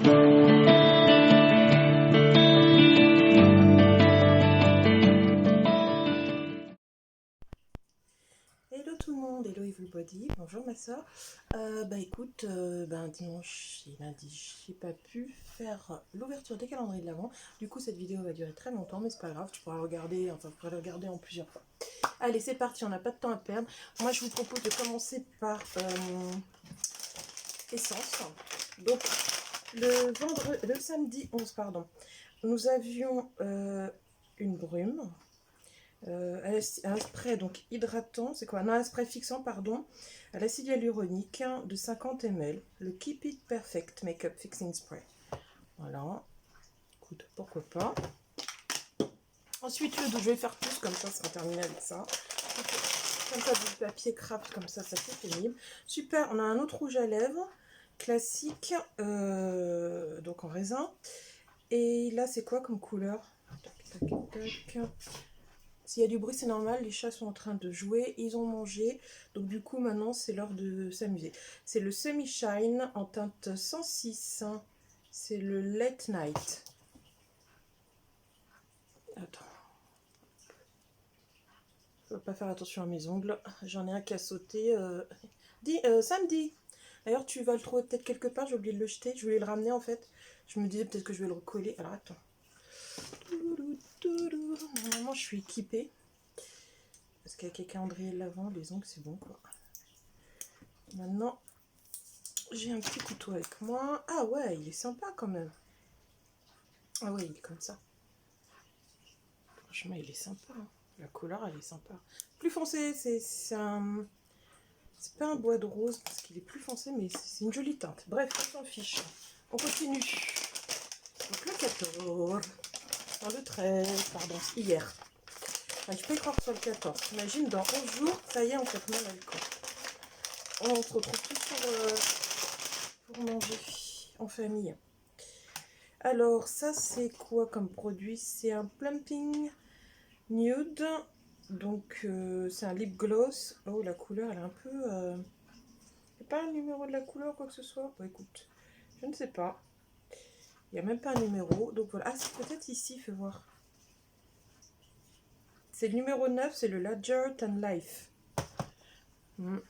Hello tout le monde, hello everybody, bonjour ma soeur. Écoute, dimanche et lundi, j'ai pas pu faire l'ouverture des calendriers de l'Avent. Du coup, cette vidéo va durer très longtemps, mais c'est pas grave, tu pourras regarder, enfin, vous pourrez le regarder en plusieurs fois. Allez, c'est parti, on n'a pas de temps à perdre. Moi, je vous propose de commencer par essence. Donc, le samedi 11, pardon, nous avions une brume. Un spray donc hydratant, c'est quoi? Non, un spray fixant, pardon, à l'acide hyaluronique de 50 ml, le Keep It Perfect Makeup Fixing Spray. Voilà, écoute, pourquoi pas. Ensuite, je vais faire plus, comme ça, sera terminé avec ça. Comme ça, du papier craft, comme ça, c'est pénible. Super, on a un autre rouge à lèvres, classique, donc en raisin. Et là, c'est quoi comme couleur? Tac, tac, tac. S'il y a du bruit, c'est normal, les chats sont en train de jouer, ils ont mangé, donc du coup maintenant c'est l'heure de s'amuser. C'est le Semi Shine en teinte 106, c'est le Late Night. Attends, je ne vais pas faire attention à mes ongles, j'en ai un qui a sauté. Samedi. D'ailleurs tu vas le trouver peut-être quelque part, j'ai oublié de le jeter, je voulais le ramener en fait. Je me disais peut-être que je vais le recoller, alors attends. Normalement je suis équipée. Parce qu'avec les calendriers de l'Avent, les ongles, c'est bon, quoi. Maintenant, j'ai un petit couteau avec moi. Ah ouais, il est sympa, quand même. Ah ouais, il est comme ça. Franchement, il est sympa. Hein. La couleur, elle est sympa. Plus foncé, c'est un... C'est pas un bois de rose, parce qu'il est plus foncé, mais c'est une jolie teinte. Bref, on s'en fiche. On continue. Donc le 14... Non, le 13, pardon, hier. Enfin, je peux y croire que ce soit le 14. Imagine, dans 11 jours, ça y est, on fait mal l'alcool. On se retrouve tous pour manger en famille. Alors, ça, c'est quoi comme produit? C'est un Plumping Nude. Donc, c'est un lip gloss. Oh, la couleur, elle est un peu... Il n'y a pas un numéro de la couleur, quoi que ce soit? Bon, écoute, je ne sais pas. Il n'y a même pas un numéro. Donc, voilà. Ah, c'est peut-être ici, fais voir. C'est le numéro 9, c'est le Larger Than Life. Alors,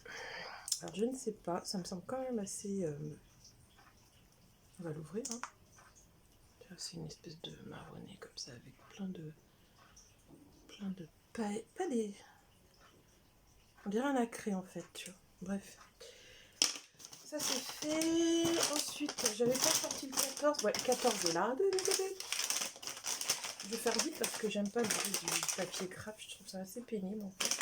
je ne sais pas. Ça me semble quand même assez... On va l'ouvrir, hein. C'est une espèce de marronné comme ça, avec plein de pas des... On dirait un acré en fait, tu vois. Bref. Ça c'est fait. Ensuite, j'avais pas sorti le 14. Ouais, le 14 est là. Je vais faire vite parce que j'aime pas le bruit du papier craft. Je trouve ça assez pénible en fait.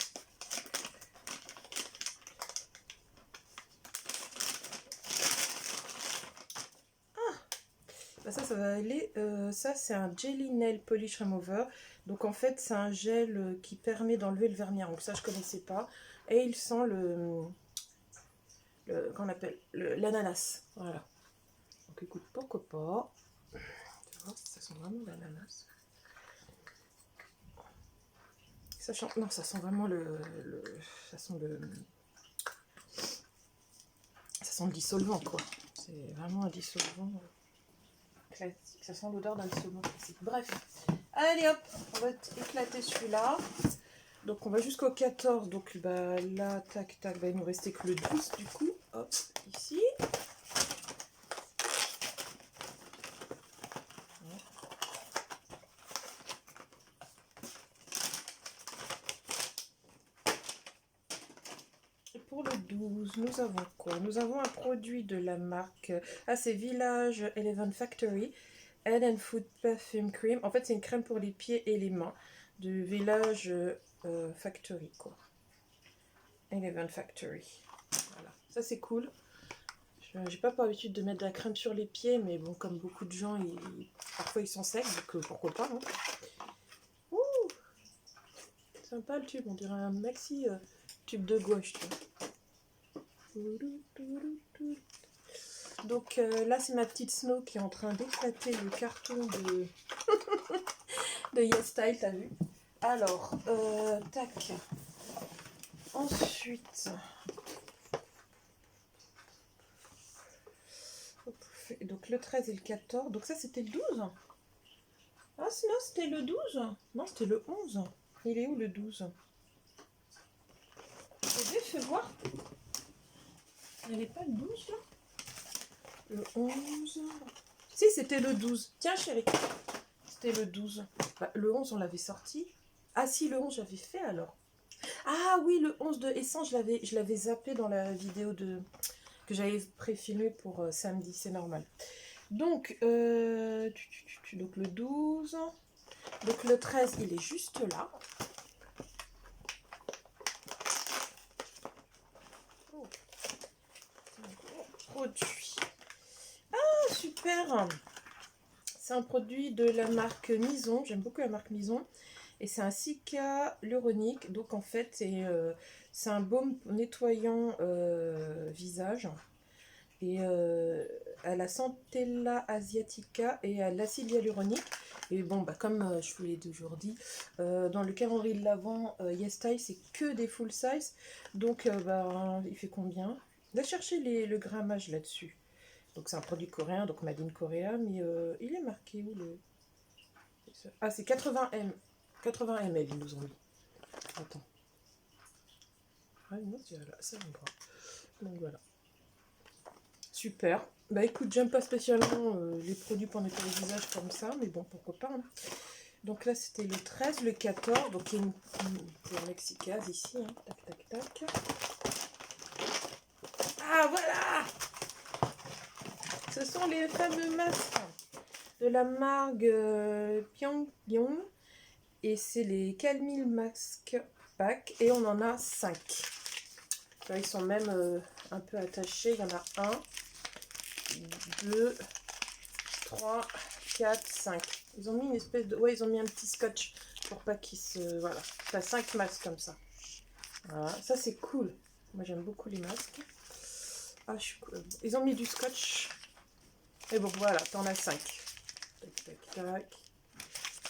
Ça va aller. Ça, c'est un Jelly Nail Polish Remover. Donc, en fait, c'est un gel qui permet d'enlever le vernis. Donc, ça, je connaissais pas. Et il sent qu'on appelle l'ananas. Voilà. Donc, écoute, pourquoi pas. Tu vois, ça sent vraiment l'ananas. Non, ça sent vraiment ça sent le dissolvant, quoi. C'est vraiment un dissolvant classique. Ça sent l'odeur d'un dissolvant classique. Bref. Allez hop, on va éclater celui-là. Donc on va jusqu'au 14. Donc là, tac, tac, il nous restait que le 12 du coup. Hop, ici. Et pour le 12, nous avons quoi? Nous avons un produit de la marque... Ah, c'est Village Eleven Factory. Head and Foot Perfume Cream. En fait, c'est une crème pour les pieds et les mains. De Village Factory, quoi. Eleven Factory. Voilà, ça c'est cool. J'ai pas pour habitude de mettre de la crème sur les pieds, mais bon, comme beaucoup de gens, parfois ils sont secs, donc pourquoi pas, hein. Ouh, sympa le tube, on dirait un maxi tube de gouache, tu vois. Donc là, c'est ma petite Snow qui est en train d'éclater le carton de, de Yes Style, t'as vu? Alors, tac. Ensuite... fait donc le 13 et le 14. Donc ça, c'était le 12. Ah, sinon, c'était le 12. Non, c'était le 11. Il est où le 12? Fais voir. Il n'y avait pas le 12 là? Le 11. Si, c'était le 12. Tiens, chérie. C'était le 12. Bah, le 11, on l'avait sorti. Ah si, le 11, j'avais fait alors. Ah oui, le 11 de Essence, je l'avais zappé dans la vidéo que j'avais préfilmée pour samedi, c'est normal. Donc, donc le 12. Donc le 13, il est juste là. Oh. Produit. Ah, super! C'est un produit de la marque Mison. J'aime beaucoup la marque Mison. Et c'est un cica hyaluronique. Donc en fait, c'est un baume nettoyant visage. Et à la Centella asiatica et à l'acide hyaluronique. Et bon, bah, comme je vous l'ai toujours dit, dans le calendrier de l'Avent, YesStyle, c'est que des full size. Donc, bah, il fait combien? Va chercher le grammage là-dessus. Donc, c'est un produit coréen, donc Made in Korea, mais il est marqué où le... Ah, c'est 80 ml. 80 ml, ils nous ont mis. Attends. Ah, non, c'est là, ça me voit. Donc, voilà. Super. Bah écoute, j'aime pas spécialement les produits pour nettoyer le visage comme ça, mais bon, pourquoi pas. Hein. Donc là, c'était le 13, le 14. Donc il y a une mexicase ici. Hein. Tac, tac, tac. Ah, voilà! Ce sont les fameux masques de la marque Pyongyang. Et c'est les Calmil Mask Pack. Et on en a 5. Là, ils sont même un peu attachés. Il y en a 1, 2, 3, 4, 5. Ils ont mis une espèce de... Ouais, ils ont mis un petit scotch pour pas qu'ils se... Voilà. T'as 5 masques comme ça. Voilà. Ça, c'est cool. Moi, j'aime beaucoup les masques. Ah, je suis cool. Ils ont mis du scotch. Et bon, voilà. T'en as 5. Tac, tac, tac. De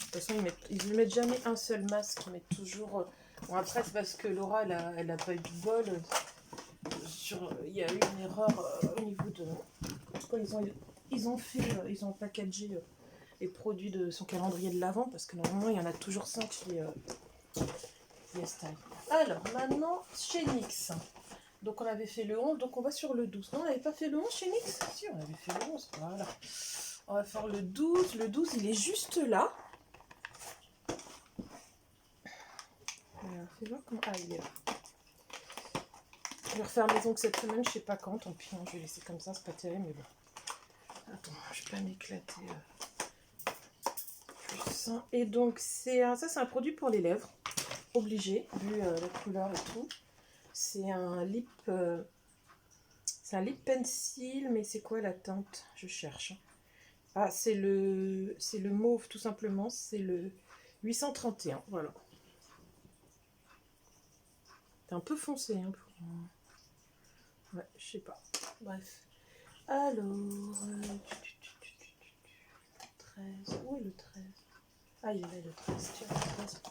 toute façon, ils ne mettent jamais un seul masque. Ils mettent toujours... Bon, après, c'est parce que Laura, elle a pas eu de bol. Il y a eu une erreur au niveau de... Quand ils ont packagé les produits de son calendrier de l'Avent, parce que normalement, il y en a toujours 5 chez YesStyle. Alors, maintenant, chez NYX. Donc, on avait fait le 11, donc on va sur le 12. Non, on n'avait pas fait le 11 chez NYX? Si, on avait fait le 11, voilà. On va faire le 12. Le 12, il est juste là. Alors, fais voir comment... Ah, il est là. Je vais refaire mes ongles cette semaine, je sais pas quand, tant pis, hein, je vais laisser comme ça, c'est pas terrible, mais bon. Attends, je vais pas m'éclater. Plus. Et donc, ça c'est un produit pour les lèvres, obligé, vu la couleur et tout. C'est un lip pencil, mais c'est quoi la teinte? Je cherche. Ah, c'est le mauve, tout simplement, c'est le 831, voilà. C'est un peu foncé, hein, ouais, je sais pas. Bref. Alors, 13. Où est le 13? Ah, il est là le 13. Tiens, le 13.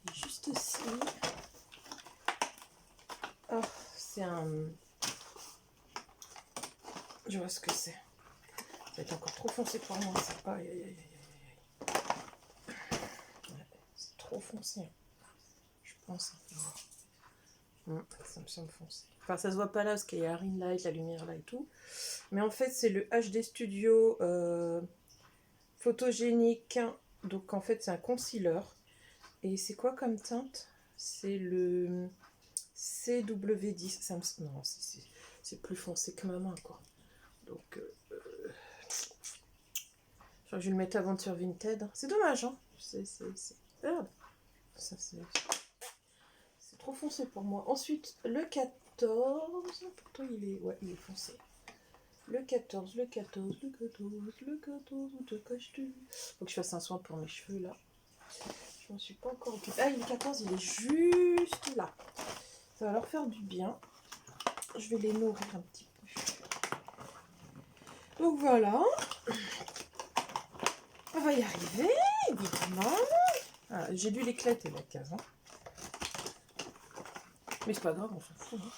Il est juste ici. Oh, c'est un... Je vois ce que c'est. Ça va être encore trop foncé pour moi, ça. Aïe, aïe, aïe, aïe. Ouais, c'est trop foncé. Je pense. Ça me semble foncé. Enfin, ça se voit pas là parce qu'il y a la ring light, la lumière là et tout. Mais en fait, c'est le HD Studio photogénique. Donc, en fait, c'est un concealer. Et c'est quoi comme teinte? C'est le CW10. Ça me... Non, c'est plus foncé que ma main, quoi. Donc, je vais le mettre avant sur Vinted. C'est dommage, hein. Ah, ça, c'est trop foncé pour moi. Ensuite, le 14. Pourtant, ouais, il est foncé. Le 14, le 14, le 14, le 14, où te caches-tu? Faut que je fasse un soin pour mes cheveux, là. Je m'en suis pas encore occupée. Ah, le 14, il est juste là. Ça va leur faire du bien. Je vais les nourrir un petit peu. Donc, voilà. On va y arriver, évidemment. Ah, j'ai dû l'éclater, la case. Hein. Mais c'est pas grave, on s'en fout. Hein.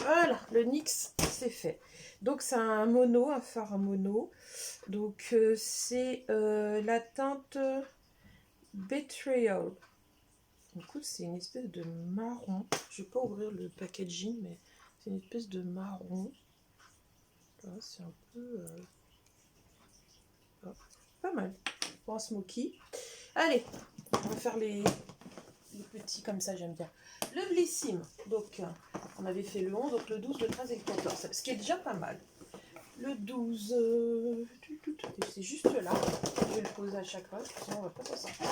Voilà, le NYX, c'est fait. Donc, c'est un mono, un fard mono. Donc, c'est la teinte Betrayal. Écoute, c'est une espèce de marron. Je ne vais pas ouvrir le packaging, mais c'est une espèce de marron. C'est un peu... pas mal. Pour un smoky. Allez, on va faire les petits comme ça, j'aime bien. Le Blissim. Donc, on avait fait le 11, donc le 12, le 13 et le 14. Ce qui est déjà pas mal. Le 12, c'est juste là. Je vais le poser à chaque fois, sinon on va pas s'en sortir.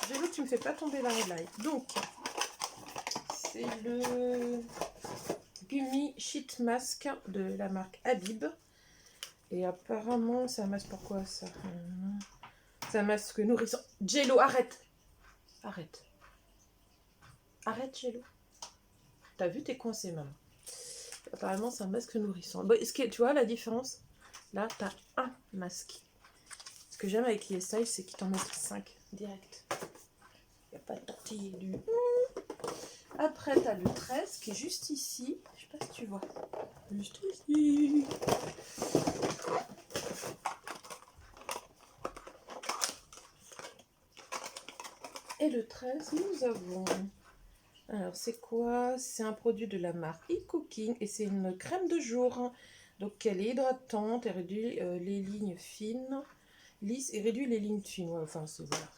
Vélo, tu me fais pas tomber la red light. Donc, c'est le Gummy Sheet Mask de la marque Habib. Et apparemment, c'est un masque pour quoi ça? C'est un masque nourrissant. Jello, arrête! Arrête. Arrête, Jello. T'as vu, t'es coincé, maman. Apparemment, c'est un masque nourrissant. Bon, est-ce que tu vois la différence? Là, t'as un masque. Ce que j'aime avec l'ESI, c'est qu'ils t'en mettent 5 direct. Il n'y a pas de tortiller du... Après, t'as le 13 qui est juste ici. Je sais pas si tu vois. Juste ici. Et le 13, nous avons... Alors, c'est quoi? C'est un produit de la marque e-Cooking et c'est une crème de jour. Donc, elle est hydratante, elle réduit les lignes fines, lisses et réduit les lignes fines. Ouais, enfin, c'est voilà.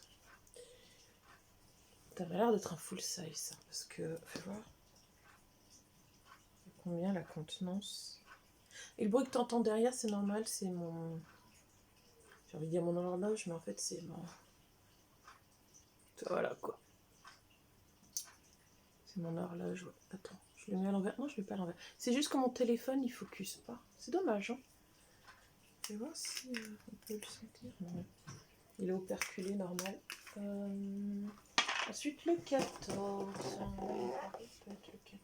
Ça a l'air d'être un full size, ça, parce que, fais voir. Combien la contenance? Et le bruit que tu entends derrière, c'est normal, c'est mon... J'ai envie de dire mon horloge, mais en fait, c'est mon... Voilà, quoi. C'est mon horloge, ouais. Attends, je le mets à l'envers. Non, je ne le mets pas à l'envers. C'est juste que mon téléphone, il focus pas. C'est dommage, hein. Je vais voir si on peut le sentir. Non. Il est operculé, normal. Ensuite, le 14. Peut-être le 14.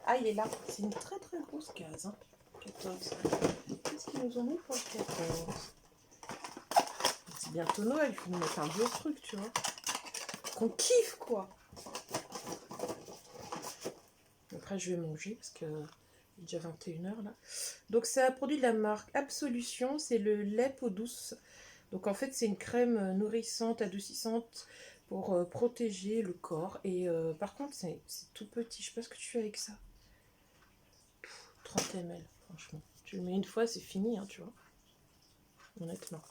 Ah, il est là. C'est une très très grosse case. Hein. 14. Qu'est-ce qu'ils nous ont mis pour le 14? C'est bientôt Noël. Il faut nous mettre un beau truc, tu vois. Qu'on kiffe, quoi. Après, je vais manger parce que il est déjà 21h là. Donc, c'est un produit de la marque Absolution. C'est le lait peau douce. Donc, en fait, c'est une crème nourrissante, adoucissante pour protéger le corps. Et par contre, c'est tout petit. Je sais pas ce que tu fais avec ça. 30 ml, franchement. Tu le mets une fois, c'est fini, hein, tu vois. Honnêtement.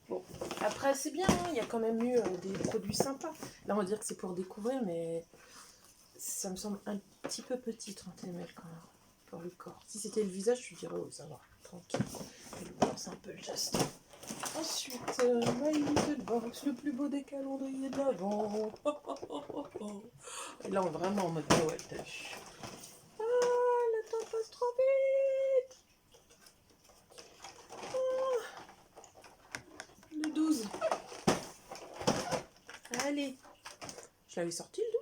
Bon, après, c'est bien. Hein, il y a quand même eu des produits sympas. Là, on va dire que c'est pour découvrir, mais ça me semble un petit peu petit, 30 ml quand même, pour le corps. Si c'était le visage, je dirais, oh, ça va, tranquille. Et le corps, c'est un peu le geste. Ensuite, My Little Box, le plus beau des calendriers de l'Avent. Et là, on est vraiment en mode Noël, t'as vu. Ah, le temps passe trop vite. Ah, le 12. Allez. Je l'avais sorti le 12.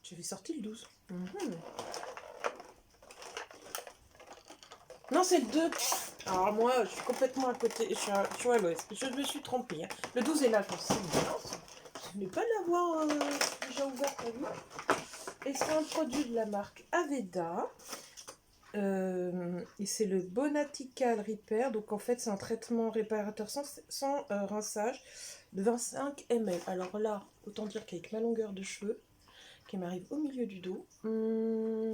J'avais sorti le 12. Non, c'est le 2. Alors moi, je suis complètement à côté. Je suis à l'ouest. Je me suis trompée. Hein. Le 12 est là. Je ne vais pas l'avoir déjà ouvert, t'as vu? Et c'est un produit de la marque Aveda. Et c'est le Bonatical Repair. Donc en fait, c'est un traitement réparateur sans rinçage de 25 ml. Alors là, autant dire qu'avec ma longueur de cheveux, qui m'arrive au milieu du dos, je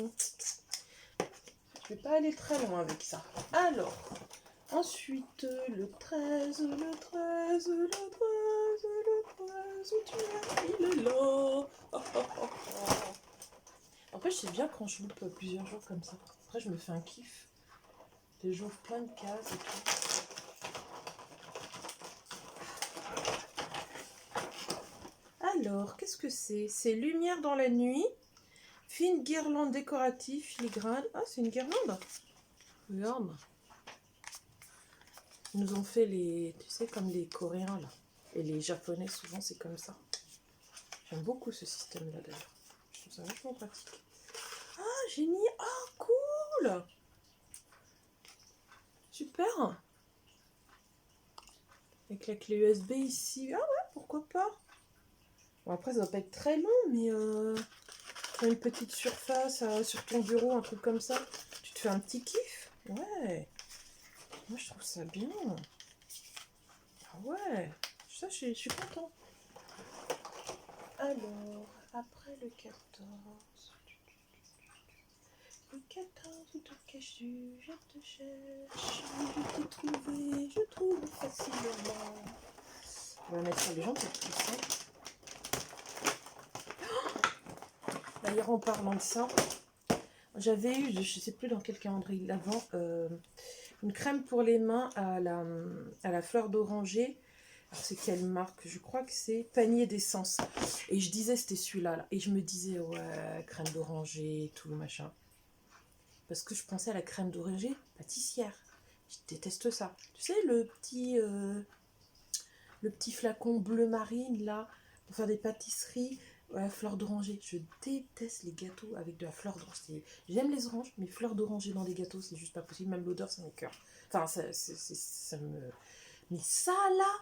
vais pas aller très loin avec ça. Alors, ensuite, le 13, le 13, le 13, le 13, où tu es? Il est là. Oh, oh, oh, oh. En fait, je sais bien quand je loupe plusieurs jours comme ça. Après, je me fais un kiff. J'ouvre plein de cases et tout. Alors, qu'est-ce que c'est? C'est Lumière dans la nuit. Fine guirlande décorative, filigrane. Ah, c'est une guirlande. Regarde. Ils nous ont fait les... Tu sais, comme les Coréens, là. Et les Japonais, souvent, c'est comme ça. J'aime beaucoup ce système-là, d'ailleurs. Je trouve ça vachement pratique. Ah, génie. Ah, cool. Super. Avec la clé USB ici. Ah ouais, pourquoi pas. Bon, après, ça va pas être très long, mais une petite surface sur ton bureau, un truc comme ça. Tu te fais un petit kiff. Ouais. Moi, je trouve ça bien. Ah ouais. Ça, je suis content. Alors, après le 14. Le 14, où te caches-tu? Je te cherche. Je t'ai trouvé. Je trouve facilement. On va mettre sur les gens, c'est plus simple. D'ailleurs, en parlant de ça, j'avais eu, je sais plus dans quel calendrier l'avant, une crème pour les mains à la fleur d'oranger. Alors, c'est quelle marque? Je crois que c'est Panier d'essence. Et je disais, c'était celui-là. Là. Et je me disais, ouais, crème d'oranger et tout, machin. Parce que je pensais à la crème d'oranger pâtissière. Je déteste ça. Tu sais, le petit flacon bleu marine, là, pour faire des pâtisseries. Ouais, fleur d'oranger. Je déteste les gâteaux avec de la fleur d'oranger. J'aime les oranges, mais fleur d'oranger dans les gâteaux, c'est juste pas possible. Même l'odeur, ça m'écoeure. Enfin, ça me... Mais ça, là...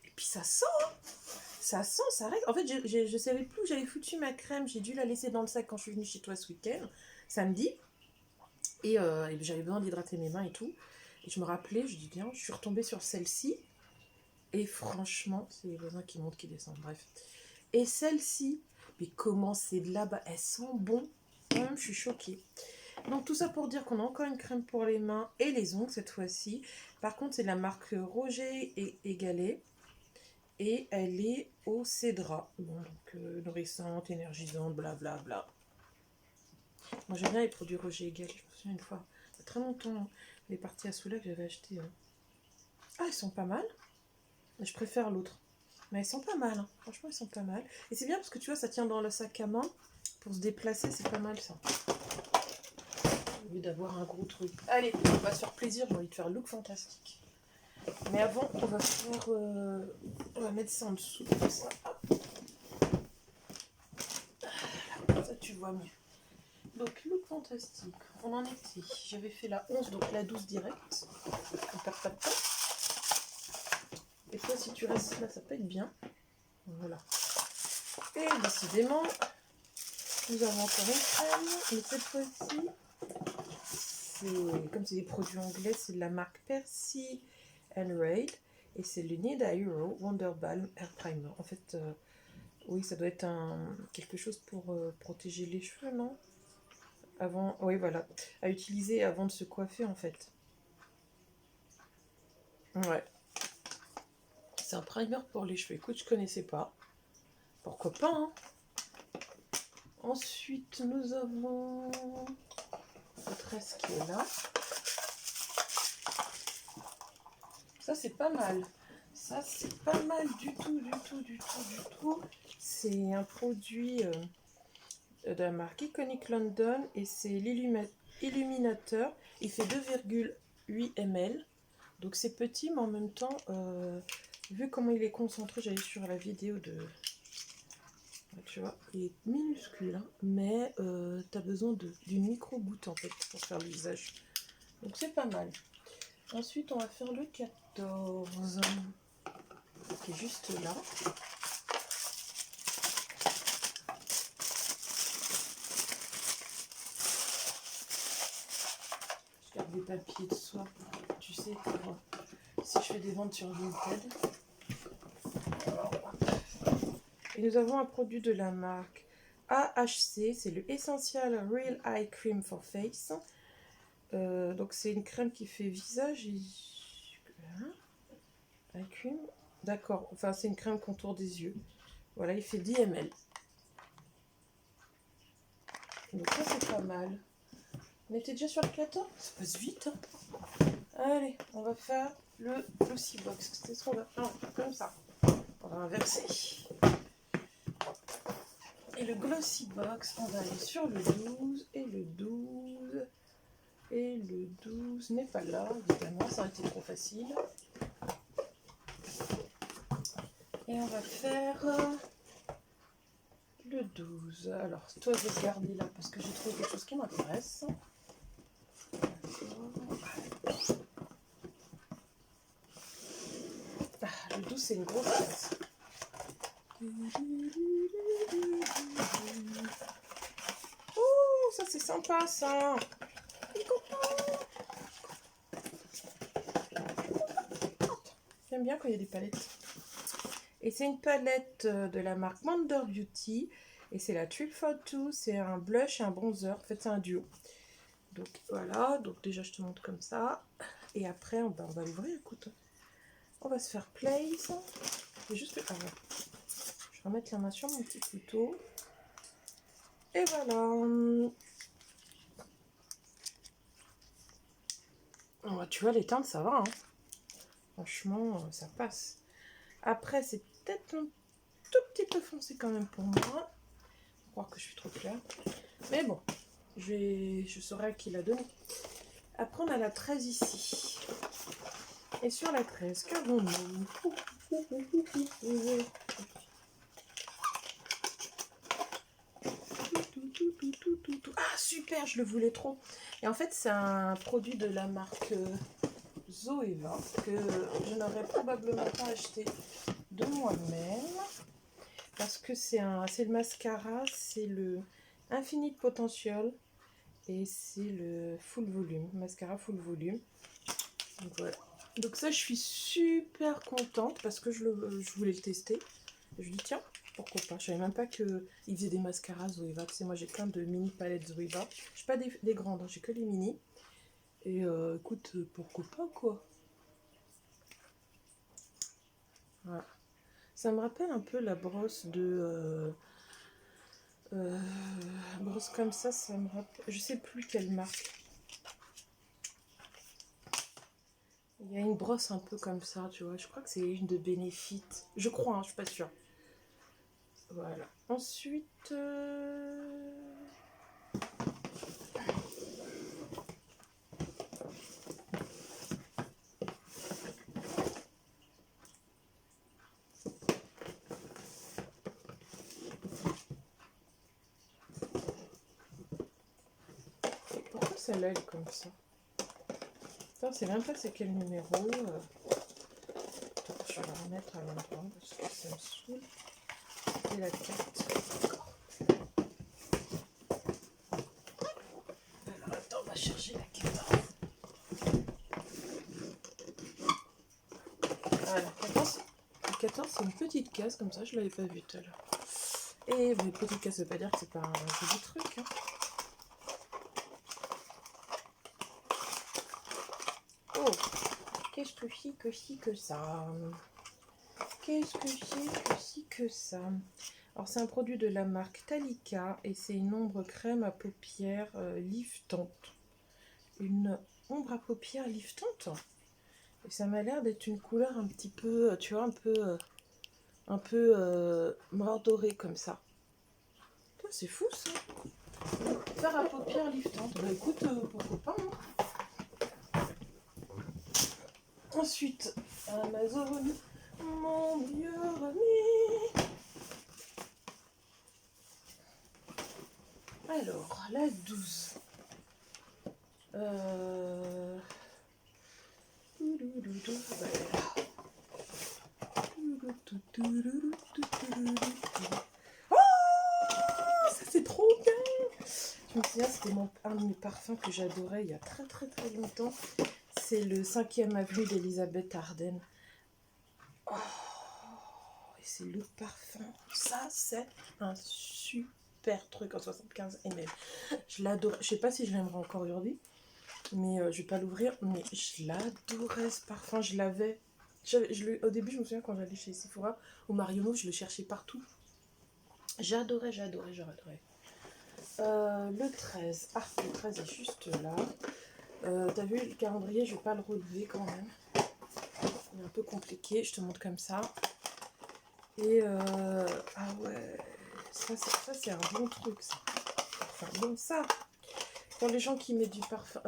Et puis ça sent, hein. Ça sent, ça règle. En fait, je savais plus où j'avais foutu ma crème. J'ai dû la laisser dans le sac quand je suis venue chez toi ce week-end, samedi. Et j'avais besoin d'hydrater mes mains et tout. Et je me rappelais, je dis, tiens, je suis retombée sur celle-ci. Et franchement, c'est les voisins qui montent, qui descendent, bref. Et celle-ci, mais comment c'est de là-bas, elle sent bon. Même, je suis choquée. Donc tout ça pour dire qu'on a encore une crème pour les mains et les ongles cette fois-ci. Par contre, c'est de la marque Roger et Galet. Et elle est au cédra. Bon, donc nourrissante, énergisante, blablabla. Bla, bla. Moi j'aime bien les produits Roger et Galet. Je me souviens une fois, il y a très longtemps, les parties à Soula que j'avais achetées. Ah, elles sont pas mal. Je préfère l'autre. Mais elles sont pas mal, hein. Franchement, elles sont pas mal. Et c'est bien parce que tu vois, ça tient dans le sac à main. Pour se déplacer, c'est pas mal ça. Au lieu d'avoir un gros truc. Allez, on va se faire plaisir, j'ai envie de faire look fantastique. Mais avant, on va faire... on va mettre ça en dessous. Comme ça. Ça, tu vois mieux. Donc, look fantastique. On en était. J'avais fait la 11, donc la 12 direct. On perd pas de temps. Et toi, si tu restes là, ça peut être bien. Voilà. Et décidément, nous avons encore une crème. Mais cette fois-ci, comme c'est des produits anglais, c'est de la marque Percy Raid. Et c'est le Nida Hero Wonder Balm Hair Primer. En fait, oui, ça doit être quelque chose pour protéger les cheveux, non? Avant, oui, voilà. À utiliser avant de se coiffer, en fait. Ouais. C'est un primer pour les cheveux. Écoute, je connaissais pas. Pourquoi pas, hein? Ensuite, nous avons le tresse qui est là. Ça, c'est pas mal. Ça, c'est pas mal du tout. C'est un produit de la marque Iconic London et c'est l'illuminateur. Il fait 2,8 ml. Donc, c'est petit, mais en même temps, vu comment il est concentré, j'allais sur la vidéo de... Tu vois, il est minuscule, hein, mais tu as besoin d'une micro-goutte en fait pour faire le visage. Donc c'est pas mal. Ensuite, on va faire le 14, qui est juste là. Je garde des papiers de soie, tu sais, pour, si je fais des ventes sur Vinted. Et nous avons un produit de la marque AHC, c'est le Essential Real Eye Cream for Face. Donc c'est une crème qui fait visage et... Eye cream. D'accord, enfin c'est une crème contour des yeux. Voilà, il fait 10 ml. Donc ça c'est pas mal. On était déjà sur le 14, ça passe vite. Hein. Allez, on va faire le Glossy Box. C'est ce qu'on va faire, comme ça. On va inverser. Et le Glossy Box, on va aller sur le 12 et le 12. Et le 12 n'est pas là, évidemment, ça aurait été trop facile. Et on va faire le 12. Alors, toi, je vais te garder là parce que j'ai trouvé quelque chose qui m'intéresse. c'est une grosse case. Oh, ça c'est sympa ça. J'aime bien quand il y a des palettes. Et c'est une palette de la marque Wonder Beauty. Et c'est la Trip for Two. C'est un blush et un bronzer. En fait, c'est un duo. Donc voilà. Donc déjà, je te montre comme ça. Et après, on va l'ouvrir. Écoute. On va se faire place. C'est juste que... Ah, ouais. Je vais remettre la main sur mon petit couteau. Et voilà. Oh, tu vois, les teintes, ça va. Hein. Franchement, ça passe. Après, c'est peut-être un tout petit peu foncé quand même pour moi. Faut croire que je suis trop claire. Mais bon, je saurai à qui la donner. Après, on a la 13 ici. Et sur la 13, qu'avons-nous? Ah, super, je le voulais trop. Et en fait, c'est un produit de la marque Zoeva que je n'aurais probablement pas acheté de moi-même. Parce que c'est le mascara, c'est le Infinite Potential et c'est le full volume, mascara full volume. Donc voilà. Donc ça, je suis super contente parce que je voulais le tester. Je dis tiens, pourquoi pas. Je savais même pas qu'ils faisaient des mascaras Zoeva. Tu sais, moi j'ai plein de mini palettes Zoeva. Je n'ai pas des grandes, hein, j'ai que les mini. Et écoute, pourquoi pas quoi. Voilà. Ça me rappelle un peu la brosse de... brosse comme ça me rappelle... Je sais plus quelle marque. Il y a une brosse un peu comme ça, tu vois. Je crois que c'est une de Benefit. Je crois, hein, je suis pas sûre. Voilà. Ensuite... Pourquoi celle-là, elle est comme ça? Putain, c'est même pas c'est quel numéro. Attends, je vais la remettre à l'endroit parce que ça me saoule. Et la carte. Alors attends, on va chercher la carte. Voilà, 14 c'est une petite case comme ça, je l'avais pas vue tout à l'heure. Et une petite case, ça veut pas dire que c'est pas un joli truc. Hein. Oh, qu'est-ce que c'est que si que ça? Qu'est-ce que c'est que si que ça? Alors c'est un produit de la marque Talika et c'est une ombre crème à paupières liftante. Une ombre à paupières liftante. Et ça m'a l'air d'être une couleur un petit peu, tu vois, un peu mort doré comme ça. C'est fou ça. Faire à paupières liftantes. Bah écoute, pourquoi pas. Hein. Ensuite, Amazon, mon vieux ami. Alors, la 12. Oh, ça c'est trop bien. Je me souviens, c'était un de mes parfums que j'adorais il y a très très très longtemps. C'est le 5e avenue d'Elisabeth Arden. Oh, et c'est le parfum. Ça, c'est un super truc en 75 ml. Je l'adore. Je sais pas si je l'aimerais encore aujourd'hui. Mais je vais pas l'ouvrir. Mais je l'adorais ce parfum. Je l'avais. Au début, je me souviens quand j'allais chez Sephora ou Marionneau, je le cherchais partout. J'adorais. Le 13. Ah, le 13 est juste là. T'as vu le calendrier, je vais pas le relever quand même. Il est un peu compliqué, je te montre comme ça. Et ah ouais, ça c'est un bon truc ça. Enfin bon ça. Pour les gens qui mettent du parfum,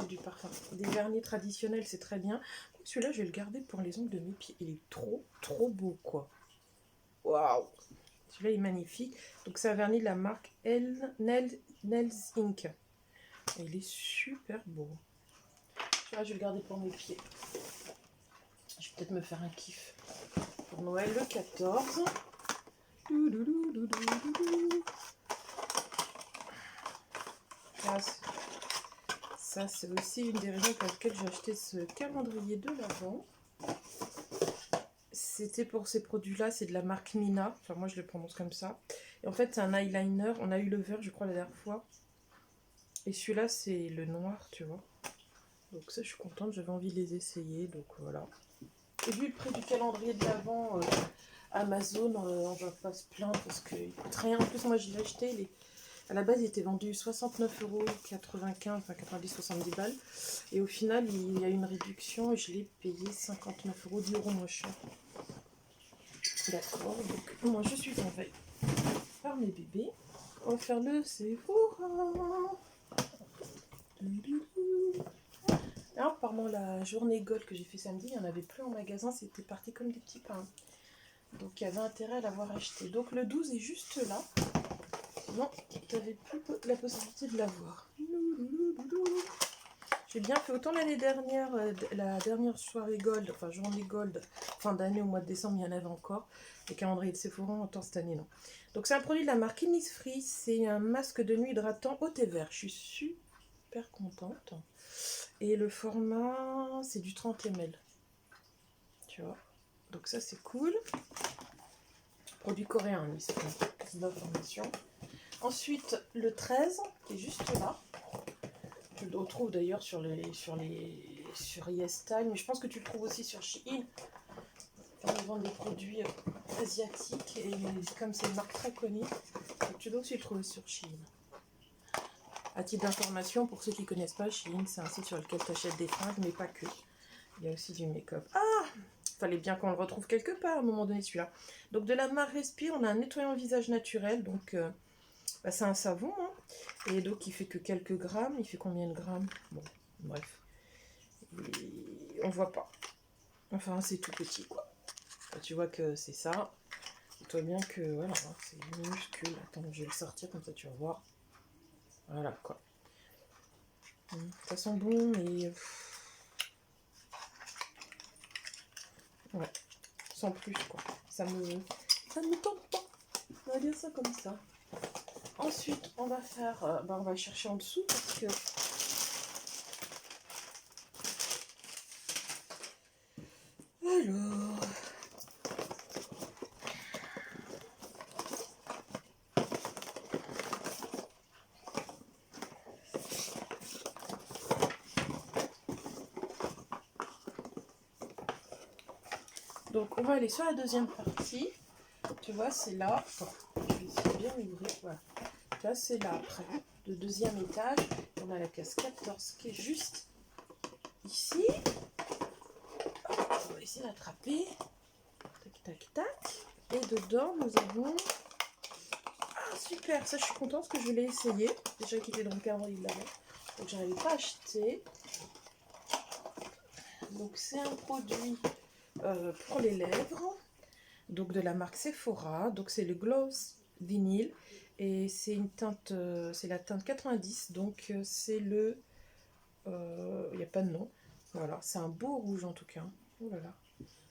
des vernis traditionnels, c'est très bien. Celui-là, je vais le garder pour les ongles de mes pieds. Il est trop beau quoi. Waouh. Celui-là est magnifique. Donc c'est un vernis de la marque Nails Inc. Et il est super beau. Là, je vais le garder pour mes pieds. Je vais peut-être me faire un kiff. pour Noël le 14. Ça, c'est aussi une des raisons pour lesquelles j'ai acheté ce calendrier de l'Avent. C'était pour ces produits-là, c'est de la marque Mina. Enfin, moi, je le prononce comme ça. Et en fait, c'est un eyeliner. On a eu le vert, je crois, la dernière fois. Et celui-là, c'est le noir, tu vois. Donc ça, je suis contente. J'avais envie de les essayer. Donc voilà. Et vu le prix du calendrier de l'Avent, Amazon, on va pas se plaindre parce qu'il coûte rien. En plus, moi, je l'ai acheté. À la base, il était vendu 69,95 €, enfin 90-70 balles. Et au final, il y a une réduction et je l'ai payé 59 €, 10 € moins cher. D'accord, donc moi je suis en veille par mes bébés. On va faire le Sephora. Alors, pendant la journée Gold que j'ai fait samedi, il n'y en avait plus en magasin, c'était parti comme des petits pains. Donc il y avait intérêt à l'avoir acheté. Donc le 12 est juste là. Sinon, tu n'avais plus la possibilité de l'avoir. J'ai bien fait autant l'année dernière, la dernière soirée Gold, enfin journée Gold, fin d'année au mois de décembre, il y en avait encore. Les calendriers de Sephora, autant cette année, non. Donc c'est un produit de la marque Innisfree, c'est un masque de nuit hydratant au thé vert. Je suis super contente. Et le format, c'est du 30 ml. Tu vois. Donc ça, c'est cool. Produit coréen, Innisfree. C'est d'information. Ensuite, le 13, qui est juste là. Tu le retrouves d'ailleurs sur YesStyle, mais je pense que tu le trouves aussi sur Shein. Enfin, ils vendent des produits asiatiques et comme c'est une marque très connue, tu dois aussi le trouver sur Shein. À titre d'information, pour ceux qui ne connaissent pas, Shein, c'est un site sur lequel tu achètes des fringues, mais pas que. Il y a aussi du make-up. Ah, fallait bien qu'on le retrouve quelque part à un moment donné, celui-là. Donc de la marque Respire, on a un nettoyant visage naturel, donc c'est un savon, hein. Et donc il fait que quelques grammes. Il fait combien de grammes? Bon, bref. Et on voit pas. Enfin, c'est tout petit, quoi. Là, tu vois que c'est ça. Dis-toi bien que, voilà, hein, c'est minuscule. Attends, je vais le sortir, comme ça tu vas voir. Voilà, quoi. Ça sent bon, mais... Ouais, sans plus, quoi. Ça me tente pas. On va dire ça comme ça. Ensuite, on va faire... on va chercher en dessous, parce que... Alors... Donc on va aller sur la deuxième partie. Tu vois, c'est là. Attends, je vais essayer de bien ouvrir. Voilà. Là, c'est là après. Le deuxième étage. On a la case 14 qui est juste ici. On va essayer d'attraper. Tac, tac, tac. Et dedans, nous avons... Ah, super. Ça, je suis contente parce que je l'ai essayé. Déjà qu'il était dans le calendrier de l'Avent. Donc, je n'avais pas acheté. Donc, c'est un produit pour les lèvres. Donc, de la marque Sephora. Donc, c'est le Gloss Vinyl. Et c'est une teinte... c'est la teinte 90. Donc, c'est le... Il n'y a pas de nom. Voilà. C'est un beau rouge en tout cas. Oh là là.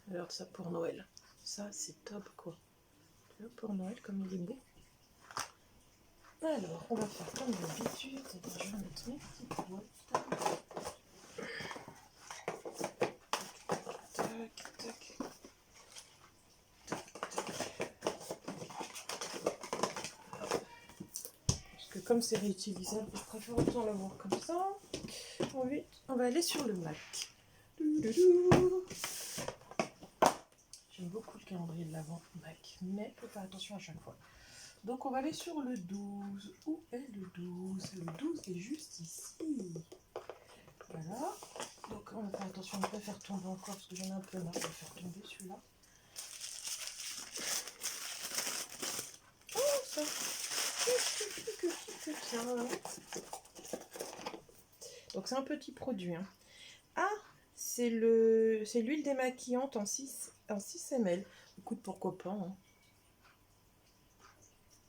Regarde ça pour Noël. Ça, c'est top, quoi. Tu vois, pour Noël, comme il est beau. Alors, on va faire comme d'habitude. Je vais mettre mes petites boîtes. Tac, tac. Parce que comme c'est réutilisable, je préfère autant l'avoir comme ça. Ensuite, on va aller sur le Mac. J'aime beaucoup le calendrier de l'Avent Mac, mais il faut faire attention à chaque fois. Donc on va aller sur le 12. Où est le 12? Le 12 est juste ici. Voilà. Donc on va faire attention à ne pas faire tomber encore parce que j'en ai un peu marre de faire tomber celui-là. Oh ça. Donc c'est un petit produit. Hein. Ah, c'est l'huile démaquillante en 6 ml. Écoute, pourquoi pas. Hein.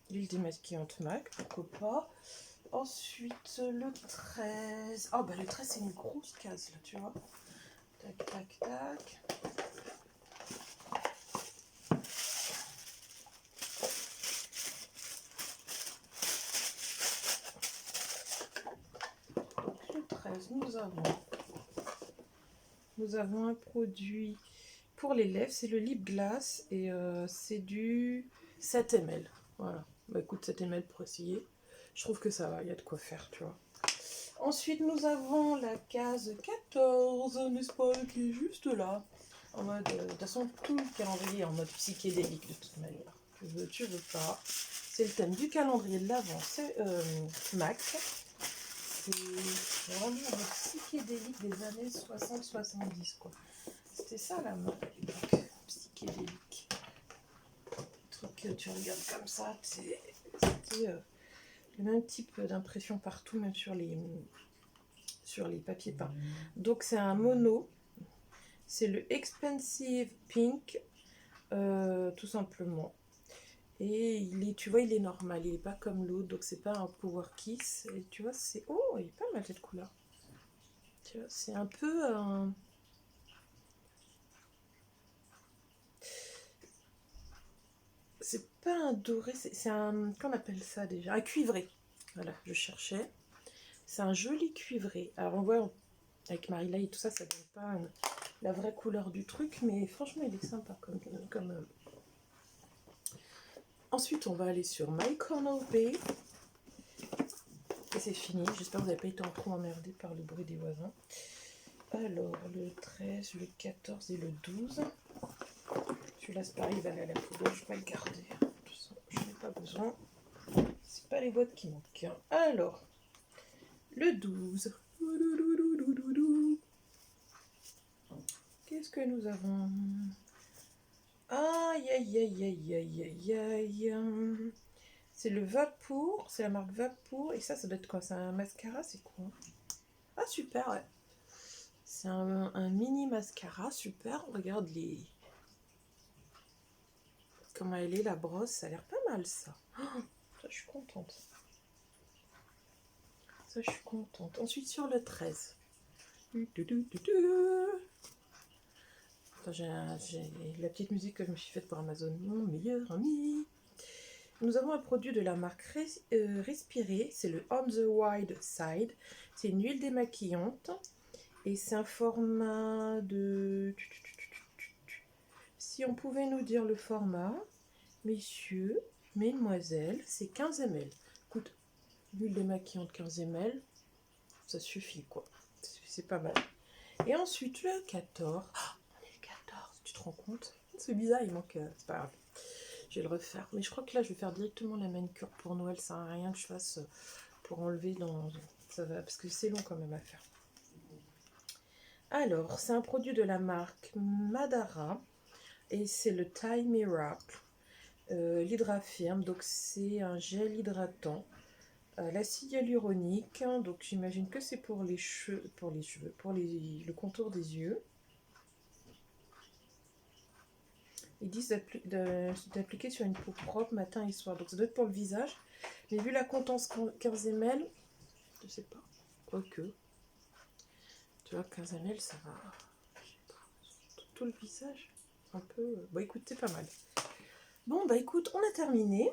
L'huile démaquillante MAC, pourquoi pas. Ensuite, le 13. Oh, bah le 13, c'est une grosse case, là, tu vois. Tac, tac, tac. nous avons un produit pour les lèvres, c'est le lip gloss et c'est du 7 ml. Voilà, bah écoute, 7 ml pour essayer. Je trouve que ça va, il y a de quoi faire, tu vois. Ensuite, nous avons la case 14, n'est-ce pas, qui est juste là. En mode, de toute façon, tout le calendrier est en mode psychédélique de toute manière. Tu veux pas. C'est le thème du calendrier de l'Avent, c'est MAC. C'est vraiment le psychédélique des années 60-70, quoi. C'était ça la mode à l'époque, psychédélique. Le truc que tu regardes comme ça, c'était le même type d'impression partout, même sur les papiers peints. Donc c'est un mono, c'est le Expensive Pink, tout simplement. Et tu vois, il est normal, il n'est pas comme l'autre, donc c'est pas un Power Kiss. Et tu vois, c'est... Oh, il est pas mal cette couleur. Tu vois, c'est un peu... C'est pas un doré, c'est un... Qu'on appelle ça déjà? Un cuivré. Voilà, je cherchais. C'est un joli cuivré. Alors on voit, avec Marilla et tout ça, ça donne pas la vraie couleur du truc, mais franchement, il est sympa comme Ensuite, on va aller sur My Corner Bay. Et c'est fini. J'espère que vous n'avez pas été trop emmerdé par le bruit des voisins. Alors, le 13, le 14 et le 12. Celui-là, c'est pareil, il va aller à la poubelle. Je vais pas le garder. De toute façon, je n'en ai pas besoin. C'est pas les boîtes qui manquent. Alors, le 12. Qu'est-ce que nous avons? Aïe, aïe, aïe, aïe, aïe, aïe, aïe. C'est le Vapour, c'est la marque Vapour. Et ça doit être quoi? C'est un mascara, c'est quoi? Ah, super, ouais. C'est un mini mascara, super. Regarde comment elle est, la brosse. Ça a l'air pas mal, ça. Oh, ça, je suis contente. Ça, je suis contente. Ensuite, sur le 13. Attends, j'ai la petite musique que je me suis faite pour Amazon. Mon meilleur ami. Nous avons un produit de la marque Respirer. C'est le On the Wide Side. C'est une huile démaquillante. Et c'est un format de... Si on pouvait nous dire le format, messieurs, mesdemoiselles, c'est 15 ml. Écoute, l'huile démaquillante 15 ml, ça suffit quoi. C'est pas mal. Et ensuite le 14. Oh, on est le 14, tu te rends compte? C'est bizarre, il manque... c'est pas grave. Je vais le refaire. Mais je crois que là, je vais faire directement la manicure pour Noël. Ça sert à rien que je fasse pour enlever dans... Ça va, parce que c'est long quand même à faire. Alors, c'est un produit de la marque Madara. Et c'est le Thai Miracle. L'hydrafirme, donc c'est un gel hydratant. L'acide hyaluronique, donc j'imagine que c'est pour les cheveux, le contour des yeux. Ils disent d'appliquer sur une peau propre matin et soir. Donc ça doit être pour le visage. Mais vu la contenance 15 ml, je sais pas. Quoique. Tu vois, 15 ml, ça va. Tout le visage. Un peu. Bon, écoute, c'est pas mal. Bon, bah écoute, on a terminé.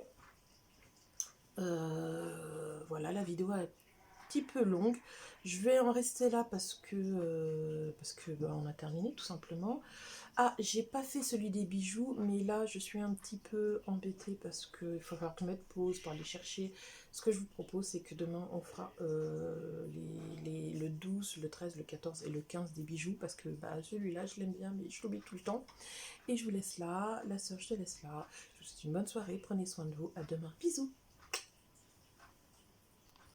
Voilà, la vidéo est un petit peu longue. Je vais en rester là parce que bah, on a terminé tout simplement. Ah, j'ai pas fait celui des bijoux, mais là je suis un petit peu embêtée parce qu'il faut falloir que je mette pause pour aller chercher. Ce que je vous propose, c'est que demain on fera le 12, le 13, le 14 et le 15 des bijoux parce que bah, celui-là je l'aime bien, mais je l'oublie tout le temps. Et je vous laisse là. La sœur, je te laisse là. Je vous souhaite une bonne soirée. Prenez soin de vous. À demain. Bisous.